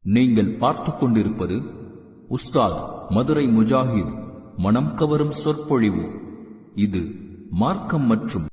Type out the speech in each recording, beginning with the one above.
நீங்கள் பார்த்து கொண்டிருப்பது உஸ்தாத் மதுரை முஜாஹித் மனம் கவரும் சொற்பொழிவு. இது மார்க்கம் மற்றும்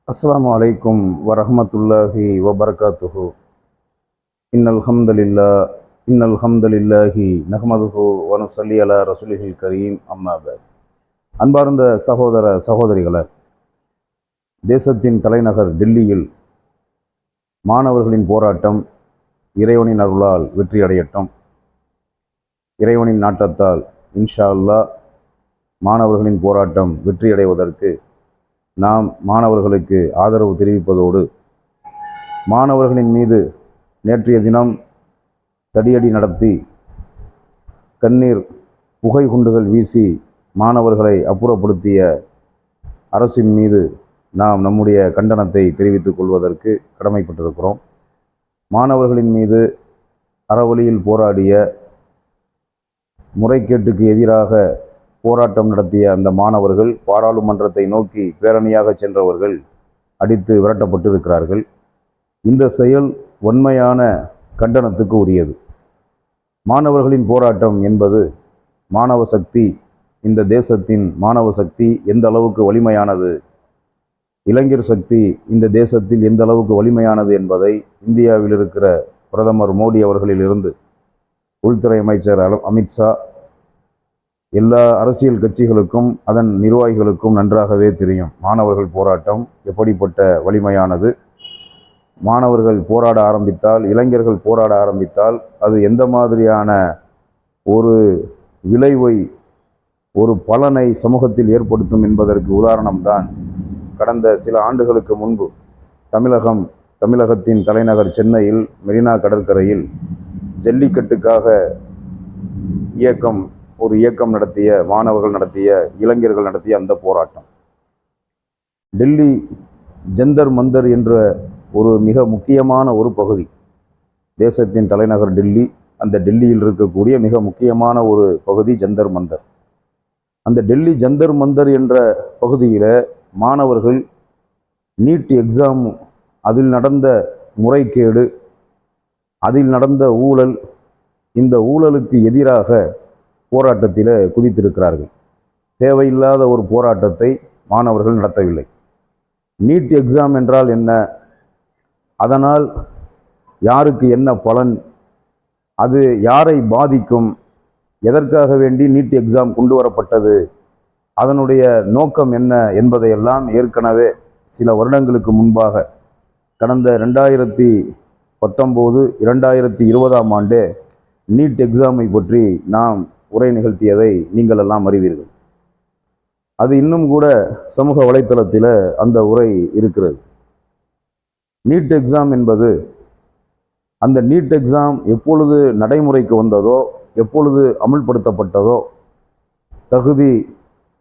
அஸ்ஸலாமு அலைக்கும் வரஹ்மத்துல்லாஹி வபரகாத்துஹு. இன்னல் ஹம்தலில்லாஹி நஹ்மதுஹு வ நுஸல்லி அலா ரசூலிஹில் கரீம். அம்மா பஅத். அன்பார்ந்த சகோதர சகோதரிகளே, தேசத்தின் தலைநகர் டெல்லியில் மாணவர்களின் போராட்டம் இறைவனின் அருளால் வெற்றி அடையட்டும். இறைவனின் நாட்டத்தால் இன்ஷா அல்லாஹ் மாணவர்களின் போராட்டம் வெற்றியடைவதற்கு நாம் மாணவர்களுக்கு ஆதரவு தெரிவிப்பதோடு, மாணவர்களின் மீது நேற்றைய தினம் தடியடி நடத்தி கண்ணீர் புகை குண்டுகள் வீசி மாணவர்களை அப்புறப்படுத்திய அரசின் மீது நாம் நம்முடைய கண்டனத்தை தெரிவித்துக் கொள்வதற்கு கடமைப்பட்டிருக்கிறோம். மாணவர்களின் மீது அறவழியில் போராடிய, முறைகேட்டுக்கு எதிராக போராட்டம் நடத்திய அந்த மாணவர்கள், பாராளுமன்றத்தை நோக்கி பேரணியாக சென்றவர்கள் அடித்து விரட்டப்பட்டிருக்கிறார்கள். இந்த செயல் வன்மையான கண்டனத்துக்கு உரியது. மாணவர்களின் போராட்டம் என்பது மாணவ சக்தி, இந்த தேசத்தின் மாணவ சக்தி எந்த அளவுக்கு வலிமையானது, இளைஞர் சக்தி இந்த தேசத்தில் எந்த அளவுக்கு வலிமையானது என்பதை இந்தியாவில் இருக்கிற பிரதமர் மோடி அவர்களிலிருந்து உள்துறை அமைச்சர் அமித்ஷா, எல்லா அரசியல் கட்சிகளுக்கும் அதன் நிர்வாகிகளுக்கும் நன்றாகவே தெரியும். மாணவர்கள் போராட்டம் எப்படிப்பட்ட வலிமையானது, மாணவர்கள் போராட ஆரம்பித்தால், இளைஞர்கள் போராட ஆரம்பித்தால் அது எந்த மாதிரியான ஒரு விளைவை, ஒரு பலனை சமூகத்தில் ஏற்படுத்தும் என்பதற்கு உதாரணம்தான் கடந்த சில ஆண்டுகளுக்கு முன்பு தமிழகத்தின் தலைநகர் சென்னையில் மெரினா கடற்கரையில் ஜல்லிக்கட்டுக்காக ஒரு இயக்கம் நடத்திய, மாணவர்கள் நடத்திய, இளைஞர்கள் நடத்திய அந்த போராட்டம். டெல்லி ஜந்தர் மந்தர் என்ற ஒரு மிக முக்கியமான ஒரு பகுதி, தேசத்தின் தலைநகர் டெல்லி, அந்த டெல்லியில் இருக்கக்கூடிய மிக முக்கியமான ஒரு பகுதி ஜந்தர் மந்தர். அந்த டெல்லி ஜந்தர் மந்தர் என்ற பகுதியில் மாணவர்கள் நீட் எக்ஸாம், அதில் நடந்த முறைகேடு, அதில் நடந்த ஊழல், இந்த ஊழலுக்கு எதிராக போராட்டத்தில் குதித்திருக்கிறார்கள். தேவையில்லாத ஒரு போராட்டத்தை மாணவர்கள் நடத்தவில்லை. நீட் எக்ஸாம் என்றால் என்ன, அதனால் யாருக்கு என்ன பலன், அது யாரை பாதிக்கும், எதற்காக வேண்டி நீட் எக்ஸாம் கொண்டு வரப்பட்டது, அதனுடைய நோக்கம் என்ன என்பதையெல்லாம் ஏற்கனவே சில வருடங்களுக்கு முன்பாக, கடந்த 2019, 2020ஆம் ஆண்டு நீட் எக்ஸாமை பற்றி நாம் உரை நிகழ்த்தியதை நீங்கள் எல்லாம் அறிவீர்கள். அது இன்னும் கூட சமூக வலைத்தளத்தில் அந்த உரை இருக்கிறது. நீட் எக்ஸாம் என்பது, அந்த நீட் எக்ஸாம் எப்பொழுது நடைமுறைக்கு வந்ததோ, எப்பொழுது அமுல்படுத்தப்பட்டதோ, தகுதி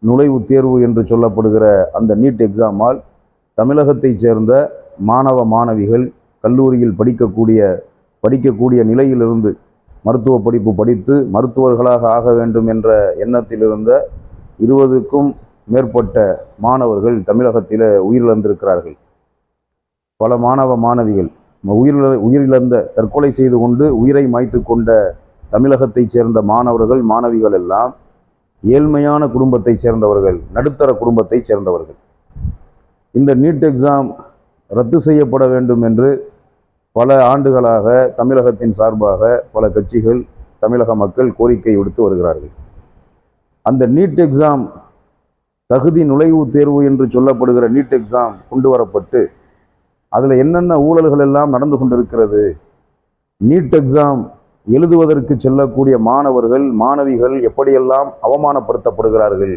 நுழைவு தேர்வு என்று சொல்லப்படுகிற அந்த நீட் எக்ஸாமால் தமிழகத்தைச் சேர்ந்த மாணவ மாணவிகள் கல்லூரியில் படிக்கக்கூடிய நிலையிலிருந்து மருத்துவ படிப்பு படித்து மருத்துவர்களாக ஆக வேண்டும் என்ற எண்ணத்தில் இருந்த 20க்கும் மேற்பட்ட மாணவர்கள் தமிழகத்தில் உயிரிழந்திருக்கிறார்கள். பல மாணவ மாணவிகள் உயிரிழந்த, தற்கொலை செய்து கொண்டு உயிரை மாய்த்து கொண்ட தமிழகத்தைச் சேர்ந்த மாணவர்கள் மாணவிகள் எல்லாம் ஏழ்மையான குடும்பத்தைச் சேர்ந்தவர்கள், நடுத்தர குடும்பத்தைச் சேர்ந்தவர்கள். இந்த நீட் எக்ஸாம் ரத்து செய்யப்பட வேண்டும் என்று பல ஆண்டுகளாக தமிழகத்தின் சார்பாக பல கட்சிகள், தமிழக மக்கள் கோரிக்கை விடுத்து வருகிறார்கள். அந்த நீட் எக்ஸாம், தகுதி நுழைவு தேர்வு என்று சொல்லப்படுகிற நீட் எக்ஸாம் கொண்டு வரப்பட்டு அதில் என்னென்ன ஊழல்கள் எல்லாம் நடந்து கொண்டிருக்கிறது, நீட் எக்ஸாம் எழுதுவதற்கு செல்லக்கூடிய மாணவர்கள் மாணவிகள் எப்படியெல்லாம் அவமானப்படுத்தப்படுகிறார்கள்,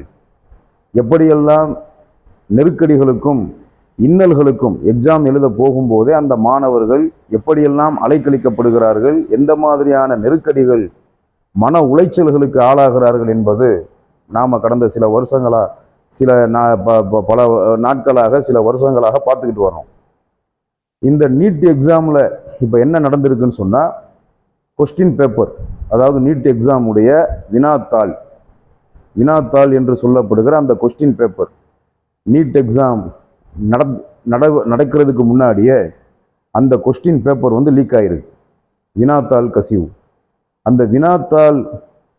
எப்படியெல்லாம் நெருக்கடிகளுக்கும் இன்னல்களுக்கும், எக்ஸாம் எழுத போகும்போதே அந்த மாணவர்கள் எப்படியெல்லாம் அலைக்கழிக்கப்படுகிறார்கள், எந்த மாதிரியான நெருக்கடிகள், மன உளைச்சல்களுக்கு ஆளாகிறார்கள் என்பது நாம் கடந்த சில வருஷங்களாக, பல நாட்களாக, சில வருஷங்களாக பார்த்துக்கிட்டு வரோம். இந்த நீட் எக்ஸாமில் இப்போ என்ன நடந்திருக்குன்னு சொன்னால், கொஸ்டின் பேப்பர், அதாவது நீட் எக்ஸாமுடைய வினாத்தாள் என்று சொல்லப்படுகிற அந்த கொஸ்டின் பேப்பர், நீட் எக்ஸாம் நடக்கிறதுக்கு முன்னாடியே அந்த கொஸ்டின் பேப்பர் லீக் ஆகிருக்கு. வினாத்தாள் கசிவு. அந்த வினாத்தாள்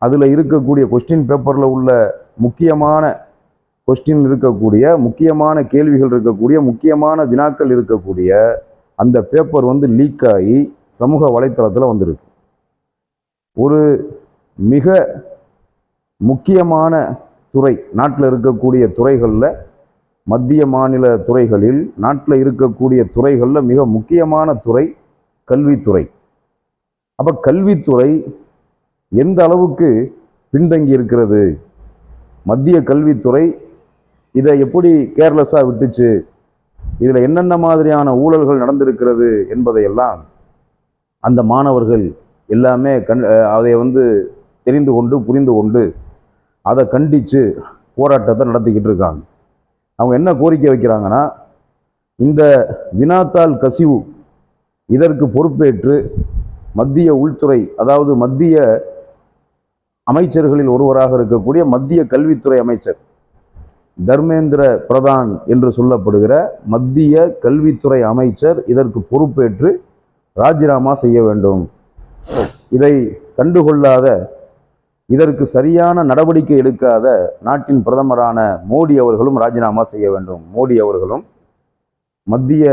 அதில் இருக்கக்கூடிய கொஸ்டின் பேப்பரில் உள்ள முக்கியமான கொஸ்டின் இருக்கக்கூடிய, முக்கியமான கேள்விகள் இருக்கக்கூடிய, முக்கியமான வினாக்கள் இருக்கக்கூடிய அந்த பேப்பர் லீக் ஆகி சமூக வலைத்தளத்தில் வந்திருக்கு. ஒரு மிக முக்கியமான துறை, நாட்டில் இருக்கக்கூடிய துறைகளில், மத்திய மாநில துறைகளில், நாட்டில் இருக்கக்கூடிய துறைகளில் மிக முக்கியமான துறை கல்வித்துறை. அப்போ கல்வித்துறை எந்த அளவுக்கு பின்தங்கி இருக்கிறது, மத்திய கல்வித்துறை இதை எப்படி கேர்லெஸ்ஸாக விட்டுச்சு, இதில் என்னென்ன மாதிரியான ஊழல்கள் நடந்திருக்கிறது என்பதையெல்லாம் அந்த மாணவர்கள் எல்லாமே அதை தெரிந்து கொண்டு புரிந்து கொண்டு அதை கண்டித்து போராட்டத்தை நடத்திக்கிட்டு இருக்காங்க. அவங்க என்ன கோரிக்கை வைக்கிறாங்கன்னா, இந்த வினாத்தாள் கசிவு இதற்கு பொறுப்பேற்று மத்திய உள்துறை, அதாவது மத்திய அமைச்சர்களில் ஒருவராக இருக்கக்கூடிய மத்திய கல்வித்துறை அமைச்சர் தர்மேந்திர பிரதான் என்று சொல்லப்படுகிற மத்திய கல்வித்துறை அமைச்சர் இதற்கு பொறுப்பேற்று ராஜினாமா செய்ய வேண்டும். இதை கண்டுகொள்ளாத, இதற்கு சரியான நடவடிக்கை எடுக்காத நாட்டின் பிரதமரான மோடி அவர்களும் ராஜினாமா செய்ய வேண்டும். மோடி அவர்களும் மத்திய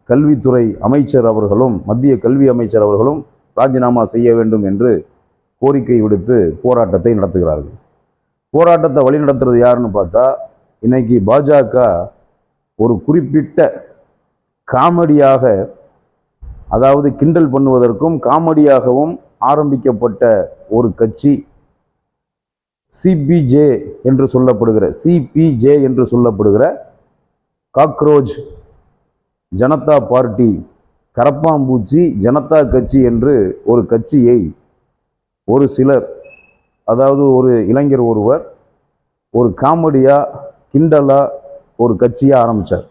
கல்வித்துறை அமைச்சர் அவர்களும், மத்திய கல்வி அமைச்சர் அவர்களும் ராஜினாமா செய்ய வேண்டும் என்று கோரிக்கை விடுத்து போராட்டத்தை நடத்துகிறார்கள். போராட்டத்தை வழிநடத்துறது யாருன்னு பார்த்தா, இன்னைக்கு பாஜக ஒரு குறிப்பிட்ட காமெடியாக, அதாவது கிண்டல் பண்ணுவதற்கும் காமெடியாகவும் ஆரம்பிக்கப்பட்ட ஒரு கட்சி சிபிஜே என்று சொல்லப்படுகிற காக்ரோச் ஜனதா பார்ட்டி, கரப்பாம்பூச்சி ஜனதா கட்சி என்று ஒரு கட்சியை ஒரு சிலர், அதாவது ஒரு இளைஞர் ஒருவர் ஒரு காமெடியா கிண்டலா ஒரு கட்சியை ஆரம்பித்தார்.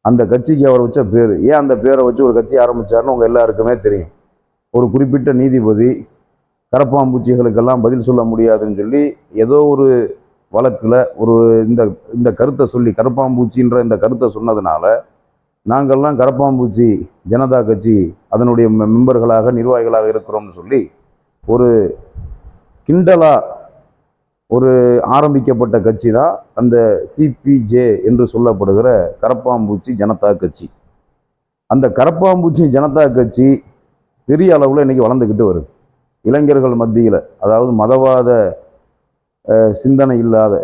அந்த கட்சிக்கு அவர் வச்ச பேர், ஏன் அந்த பேரை வச்சு ஒரு கட்சி ஆரம்பித்தார்னு உங்கள் எல்லாருக்குமே தெரியும். ஒரு குறிப்பிட்ட நீதிபதி கரப்பாம்பூச்சிகளுக்கெல்லாம் பதில் சொல்ல முடியாதுன்னு சொல்லி ஏதோ ஒரு வழக்கில் இந்த கருத்தை சொல்லி, கரப்பாம்பூச்சின்ற இந்த கருத்தை சொன்னதுனால நாங்கள்லாம் கரப்பாம்பூச்சி ஜனதா கட்சி அதனுடைய மெம்பர்களாக நிர்வாகிகளாக இருக்கிறோம்னு சொல்லி ஒரு கிண்டலா ஒரு ஆரம்பிக்கப்பட்ட கட்சி தான் அந்த சிபிஜே என்று சொல்லப்படுகிற கரப்பாம்பூச்சி ஜனதா கட்சி. அந்த கரப்பாம்பூச்சி ஜனதா கட்சி பெரிய அளவில் இன்னைக்கு வளர்ந்துக்கிட்டு வருது இளைஞர்கள் மத்தியில். அதாவது மதவாத சிந்தனை இல்லாத,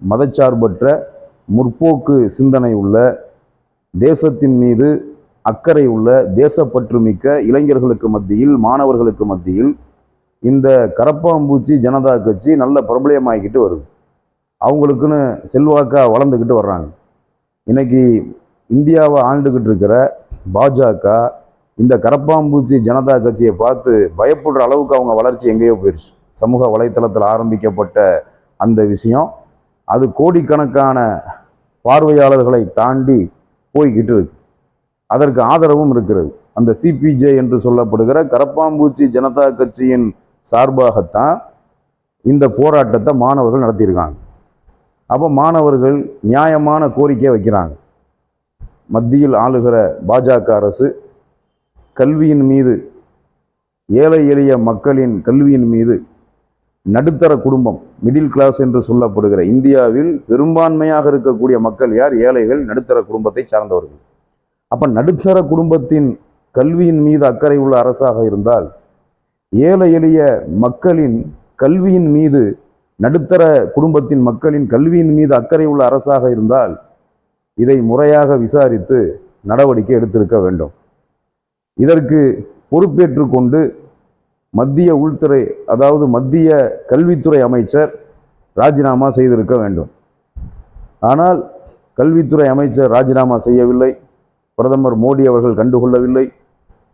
மதச்சார்பற்ற, முற்போக்கு சிந்தனை உள்ள, தேசத்தின் மீது அக்கறை உள்ள, தேசப்பற்று மிக்க இளைஞர்களுக்கு மத்தியில், மாணவர்களுக்கு மத்தியில் இந்த கரப்பாம்பூச்சி ஜனதா கட்சி நல்ல பிரபலமாகிக்கிட்டு வருது. அவங்களுக்குன்னு செல்வாக்காக வளர்ந்துக்கிட்டு வர்றாங்க. இன்னைக்கு இந்தியாவை ஆண்டுகிட்டு இருக்கிற பாஜக இந்த கரப்பாம்பூச்சி ஜனதா கட்சியை பார்த்து பயப்படுற அளவுக்கு அவங்க வளர்ச்சி எங்கேயோ போயிடுச்சு. சமூக வலைத்தளத்தில் ஆரம்பிக்கப்பட்ட அந்த விஷயம் அது கோடிக்கணக்கான பார்வையாளர்களை தாண்டி போய்கிட்டு இருக்கு. அதற்கு ஆதரவும் இருக்கிறது. அந்த சிபிஜே என்று சொல்லப்படுகிற கரப்பாம்பூச்சி ஜனதா கட்சியின் சார்பாகத்தான் இந்த போராட்டத்தை மாணவர்கள் நடத்தியிருக்காங்க. அப்போ மாணவர்கள் நியாயமான கோரிக்கை வைக்கிறாங்க. மத்தியில் ஆளுகிற பாஜக அரசு கல்வியின் மீது, ஏழை எளிய மக்களின் கல்வியின் மீது, நடுத்தர குடும்பம், மிடில் கிளாஸ் என்று சொல்லப்படுகிற இந்தியாவில் பெரும்பான்மையாக இருக்கக்கூடிய மக்கள் யார்? ஏழைகள், நடுத்தர குடும்பத்தை சார்ந்தவர்கள். அப்போ நடுத்தர குடும்பத்தின் கல்வியின் மீது அக்கறை உள்ள அரசாக இருந்தால், ஏழை எளிய மக்களின் கல்வியின் மீது, நடுத்தர குடும்பத்தின் மக்களின் கல்வியின் மீது அக்கறை உள்ள அரசாக இருந்தால் இதை முறையாக விசாரித்து நடவடிக்கை எடுத்திருக்க வேண்டும். இதற்கு பொறுப்பேற்று கொண்டு மத்திய உள்துறை, அதாவது மத்திய கல்வித்துறை அமைச்சர் ராஜினாமா செய்திருக்க வேண்டும். ஆனால் கல்வித்துறை அமைச்சர் ராஜினாமா செய்யவில்லை. பிரதமர் மோடி அவர்கள் கண்டுகொள்ளவில்லை.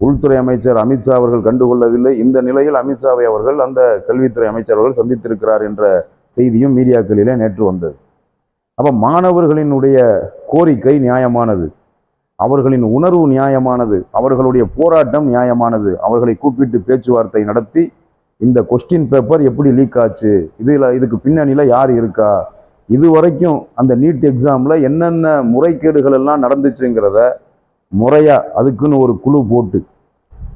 உள்துறை அமைச்சர் அமித்ஷா அவர்கள் கண்டுகொள்ளவில்லை. இந்த நிலையில் அமித்ஷாவை அவர்கள் அந்த கல்வித்துறை அமைச்சர் அவர்கள் சந்தித்திருக்கிறார் என்ற செய்தியும் மீடியாக்களிலே நேற்று வந்தது. அப்போ மாணவர்களினுடைய கோரிக்கை நியாயமானது, அவர்களின் உணர்வு நியாயமானது, அவர்களுடைய போராட்டம் நியாயமானது. அவர்களை கூப்பிட்டு பேச்சுவார்த்தை நடத்தி இந்த கொஸ்டின் பேப்பர் எப்படி லீக் ஆச்சு, இதுக்கு பின்னணியில் யார் இருக்கா, இதுவரைக்கும் அந்த நீட் எக்ஸாமில் என்னென்ன முறைகேடுகள் எல்லாம் நடந்துச்சுங்கிறத முறையாக அதுக்குன்னு ஒரு குழு போட்டு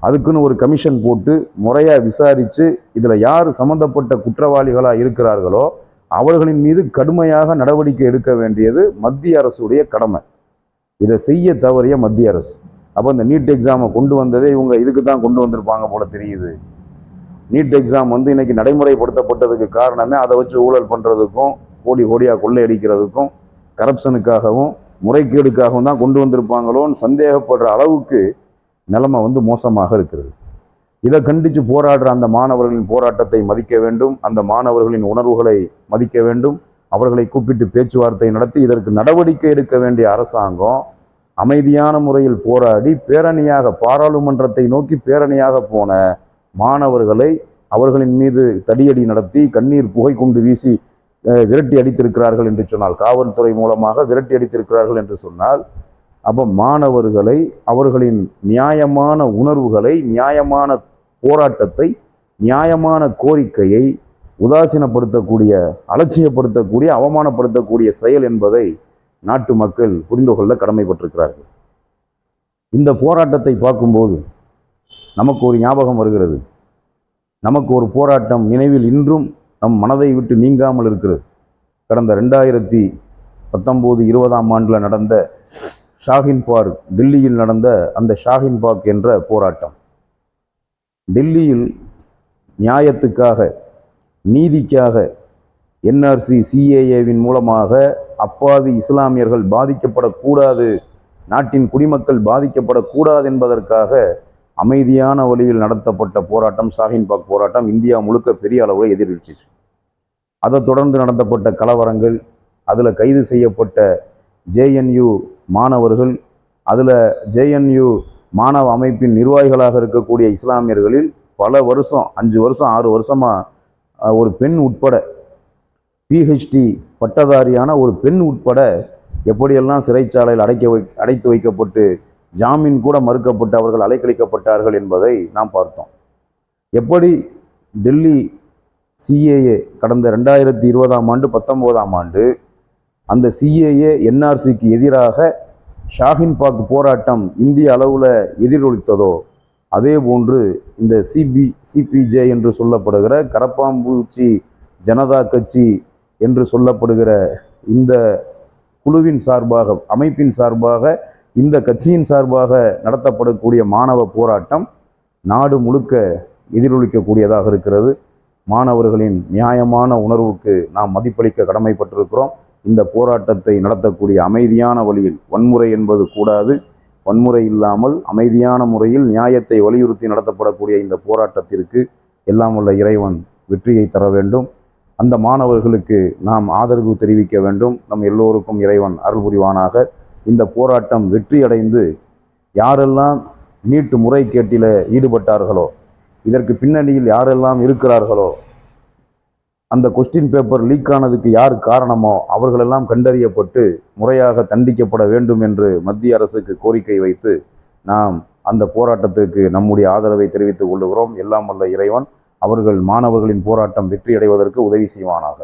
அதுக்குன்னு ஒரு கமிஷன் போட்டு முறையாக விசாரித்து இதில் யார் சம்மந்தப்பட்ட குற்றவாளிகளாக இருக்கிறார்களோ அவர்களின் மீது கடுமையாக நடவடிக்கை எடுக்க வேண்டியது மத்திய அரசுடைய கடமை. இதை செய்ய தவறிய மத்திய அரசு. அப்போ இந்த நீட் எக்ஸாமை கொண்டு வந்ததே இவங்க இதுக்கு தான் கொண்டு வந்திருப்பாங்க போல தெரியுது. நீட் எக்ஸாம் இன்னைக்கு நடைமுறைப்படுத்தப்பட்டதுக்கு காரணமே அதை வச்சு ஊழல் பண்ணுறதுக்கும் கோடி கோடியாக கொள்ளையடிக்கிறதுக்கும் கரப்ஷனுக்காகவும் முறைகேடுக்காகவும் தான் கொண்டு வந்திருப்பாங்களோன்னு சந்தேகப்படுற அளவுக்கு நிலைமை மோசமாக இருக்கிறது. இதை கண்டித்து போராடுற அந்த மாணவர்களின் போராட்டத்தை மதிக்க வேண்டும், அந்த மாணவர்களின் உணர்வுகளை மதிக்க வேண்டும், அவர்களை கூப்பிட்டு பேச்சுவார்த்தை நடத்தி இதற்கு நடவடிக்கை எடுக்க வேண்டிய அரசாங்கம் அமைதியான முறையில் போராடி பேரணியாக பாராளுமன்றத்தை நோக்கி பேரணியாக போன மாணவர்களை அவர்களின் மீது தடியடி நடத்தி கண்ணீர் புகை கொண்டு வீசி விரட்டி அடித்திருக்கிறார்கள் என்று சொன்னால், காவல்துறை மூலமாக விரட்டி அடித்திருக்கிறார்கள் என்று சொன்னால், அப்போ மாணவர்களை அவர்களின் நியாயமான உணர்வுகளை, நியாயமான போராட்டத்தை, நியாயமான கோரிக்கையை உதாசீனப்படுத்தக்கூடிய, அலட்சியப்படுத்தக்கூடிய, அவமானப்படுத்தக்கூடிய செயல் என்பதை நாட்டு மக்கள் புரிந்து கொள்ள கடமைப்பட்டிருக்கிறார்கள். இந்த போராட்டத்தை பார்க்கும்போது நமக்கு ஒரு ஞாபகம் வருகிறது. நமக்கு ஒரு போராட்டம் நினைவில் இன்றும் நம் மனதை விட்டு நீங்காமல் இருக்கிறது. கடந்த 2019-20ஆம் ஆண்டில் நடந்த ஷாஹின் பார்க், டெல்லியில் நடந்த அந்த ஷாஹின் பார்க் என்ற போராட்டம். டெல்லியில் நியாயத்துக்காக, நீதிக்காக என்ஆர்சி சிஏஏவின் மூலமாக அப்பாவி இஸ்லாமியர்கள் பாதிக்கப்படக்கூடாது, நாட்டின் குடிமக்கள் பாதிக்கப்படக்கூடாது என்பதற்காக அமைதியான வழியில் நடத்தப்பட்ட போராட்டம் ஷாஹின் பாக் போராட்டம் இந்தியா முழுக்க பெரிய அளவில் எதிரொலிச்சிச்சு. அதை தொடர்ந்து நடத்தப்பட்ட கலவரங்கள், அதில் கைது செய்யப்பட்ட ஜேஎன்யூ மாணவர்கள், அதில் ஜேஎன்யூ மாணவ அமைப்பின் நிர்வாகிகளாக இருக்கக்கூடிய இஸ்லாமியர்களில் பல வருஷம், 5 வருஷம் 6 வருஷமாக ஒரு பெண் உட்பட, பிஹெச்டி பட்டதாரியான ஒரு பெண் உட்பட எப்படியெல்லாம் சிறைச்சாலையில் அடைத்து வைக்கப்பட்டு ஜாமீன் கூட மறுக்கப்பட்டு அவர்கள் அலைக்கழிக்கப்பட்டார்கள் என்பதை நாம் பார்த்தோம். எப்படி டெல்லி சிஏஏ கடந்த 2020ஆம் ஆண்டு 19ஆம் ஆண்டு அந்த சிஏஏ என்ஆர்சிக்கு எதிராக ஷாஹின் பாக் போராட்டம் இந்திய அளவில் எதிரொலித்ததோ, அதே போன்று இந்த சிபிஜே என்று சொல்லப்படுகிற கரப்பாம்பூச்சி ஜனதா கட்சி என்று சொல்லப்படுகிற இந்த குழுவின் சார்பாக, அமைப்பின் சார்பாக, இந்த கட்சியின் சார்பாக நடத்தப்படக்கூடிய மாணவ போராட்டம் நாடு முழுக்க எதிரொலிக்கக்கூடியதாக இருக்கிறது. மாணவர்களின் நியாயமான உணர்வுக்கு நாம் மதிப்பளிக்க கடமைப்பட்டிருக்கிறோம். இந்த போராட்டத்தை நடத்தக்கூடிய அமைதியான வழியில், வன்முறை என்பது கூடாது, வன்முறை இல்லாமல் அமைதியான முறையில் நியாயத்தை வலியுறுத்தி நடத்தப்படக்கூடிய இந்த போராட்டத்திற்கு எல்லாம் உள்ள இறைவன் வெற்றியை தர வேண்டும். அந்த மாணவர்களுக்கு நாம் ஆதரவு தெரிவிக்க வேண்டும். நம் எல்லோருக்கும் இறைவன் அருள் புரிவானாக. இந்த போராட்டம் வெற்றியடைந்து யாரெல்லாம் நீட் முறைகேட்டில் ஈடுபட்டார்களோ, இதற்கு பின்னணியில் யாரெல்லாம் இருக்கிறார்களோ, அந்த கொஸ்டின் பேப்பர் லீக் ஆனதுக்கு யார் காரணமோ அவர்களெல்லாம் கண்டறியப்பட்டு முறையாக தண்டிக்கப்பட வேண்டும் என்று மத்திய அரசுக்கு கோரிக்கை வைத்து நாம் அந்த போராட்டத்திற்கு நம்முடைய ஆதரவை தெரிவித்துக் கொள்கிறோம். எல்லாம் வல்ல இறைவன் அவர்கள் மாணவர்களின் போராட்டம் வெற்றியடைவதற்கு உதவி செய்வானாக.